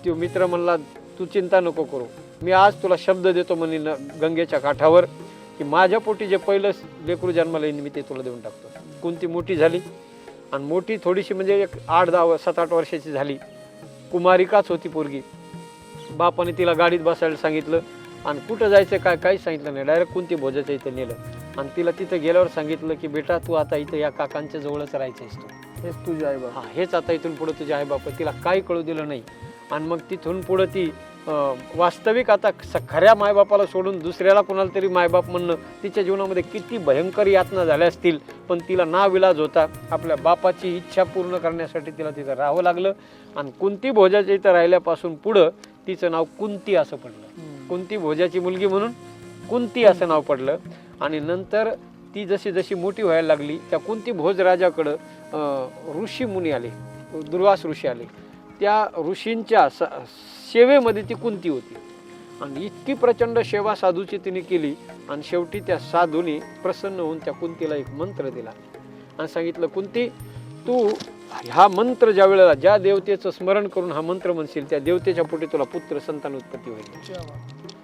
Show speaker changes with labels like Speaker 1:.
Speaker 1: तो मित्र म्हणला तू चिंता नको करू, मी आज तुला शब्द देतो म्हणे गंगेच्या काठावर की माझ्या पोटी जे पहिलं लेकरू जन्माला येईन मी ते तुला देऊन टाकतो. कुंती मोठी झाली आणि मोठी थोडीशी म्हणजे एक 8-10 7-8 वर्षाची झाली. कुमारिकाच होती पोरगी. बापाने तिला गाडीत बसायला सांगितलं आणि कुठं जायचं काय काहीच सांगितलं नाही. डायरेक्ट कुंती भोजाच्या इथं नेलं आणि तिला तिथं गेल्यावर सांगितलं की बेटा तू आता इथं या काकांच्या जवळच राहायचंयस तू,
Speaker 2: हेच तुझे आई बाबा.
Speaker 1: हा हेच आता इथून पुढे तुझे आई बाप. तिला काही कळू दिलं नाही आणि मग तिथून पुढं ती वास्तविक आता खऱ्या मायबापाला सोडून दुसऱ्याला कोणाला तरी मायबाप म्हणणं तिच्या जीवनामध्ये किती भयंकर यातना झाल्या असतील, पण तिला नाविलाज होता. आपल्या बापाची इच्छा पूर्ण करण्यासाठी तिला तिथं राहावं लागलं आणि कुंती भोजाच्या इथं राहिल्यापासून पुढं तिचं नाव कुंती असं पडलं. कुंती भोजाची मुलगी म्हणून कुंती असं नाव पडलं. आणि नंतर ती जशी जशी मोठी व्हायला लागली त्या कुंती भोज राजाकडं ऋषी मुनी आले, दुर्वास ऋषी आले. त्या ऋषींच्या सेवेमध्ये ती कुंती होती आणि इतकी प्रचंड सेवा साधूची तिने केली आणि शेवटी त्या साधूने प्रसन्न होऊन त्या कुंतीला एक मंत्र दिला आणि सांगितलं कुंती तू हा मंत्र ज्या वेळेला ज्या देवतेचं स्मरण करून हा मंत्र म्हणशील त्या देवतेच्या पोटी तुला पुत्र संतान उत्पत्ती होईल.